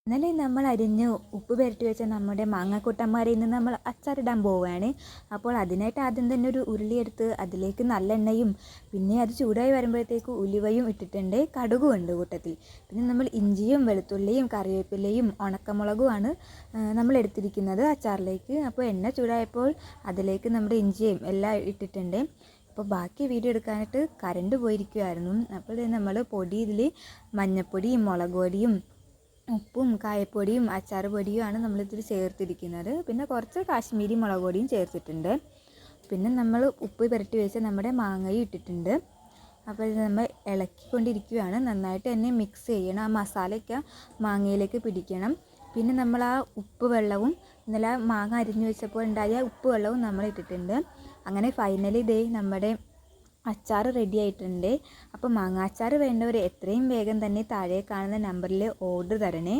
ഇന്നലെ നമ്മൾ അരിഞ്ഞ് ഉപ്പ് പുരട്ടി വെച്ച നമ്മുടെ മാങ്ങാക്കൂട്ടന്മാരിൽ നിന്ന് നമ്മൾ അച്ചാറിടാൻ പോവുകയാണ്. അപ്പോൾ അതിനായിട്ട് ആദ്യം തന്നെ ഒരു ഉരുളിയെടുത്ത് അതിലേക്ക് നല്ലെണ്ണയും പിന്നെ അത് ചൂടായി വരുമ്പോഴത്തേക്ക് ഉലുവയും ഇട്ടിട്ടുണ്ട്, കടുകും ഉണ്ട് കൂട്ടത്തിൽ. പിന്നെ നമ്മൾ ഇഞ്ചിയും വെളുത്തുള്ളിയും കറിവേപ്പിലയും ഉണക്കമുളകുമാണ് നമ്മൾ എടുത്തിരിക്കുന്നത് അച്ചാറിലേക്ക്. അപ്പോൾ എണ്ണ ചൂടായപ്പോൾ അതിലേക്ക് നമ്മുടെ ഇഞ്ചിയും എല്ലാം ഇട്ടിട്ടുണ്ട്. അപ്പോൾ ബാക്കി വീഡിയോ എടുക്കാനായിട്ട് കറണ്ട് പോയിരിക്കുമായിരുന്നു. അപ്പോൾ നമ്മൾ പൊടി ഇതിൽ മഞ്ഞൾപ്പൊടിയും മുളക് പൊടിയും ഉപ്പും കായപ്പൊടിയും അച്ചാർ പൊടിയുമാണ് നമ്മളിതിൽ ചേർത്തിരിക്കുന്നത്. പിന്നെ കുറച്ച് കാശ്മീരി മുളക് പൊടിയും ചേർത്തിട്ടുണ്ട്. പിന്നെ നമ്മൾ ഉപ്പ് പുരട്ടി വെച്ച് നമ്മുടെ മാങ്ങയും ഇട്ടിട്ടുണ്ട്. അപ്പോൾ ഇത് നമ്മൾ ഇളക്കിക്കൊണ്ടിരിക്കുകയാണ്. നന്നായിട്ട് തന്നെ മിക്സ് ചെയ്യണം. ആ മസാലയൊക്കെ മാങ്ങയിലേക്ക് പിടിക്കണം. പിന്നെ നമ്മൾ ആ ഉപ്പ് വെള്ളവും ഇന്നലെ മാങ്ങ അരിഞ്ഞു വെച്ചപ്പോൾ ഉണ്ടായ ഉപ്പ് വെള്ളവും നമ്മൾ ഇട്ടിട്ടുണ്ട്. അങ്ങനെ ഫൈനലി ഇതേ നമ്മുടെ അച്ചാർ റെഡി ആയിട്ടുണ്ട്. അപ്പോൾ മാങ്ങാച്ചാർ വേണ്ടവർ എത്രയും വേഗം തന്നെ താഴെ കാണുന്ന നമ്പറിൽ ഓർഡർ തരണേ.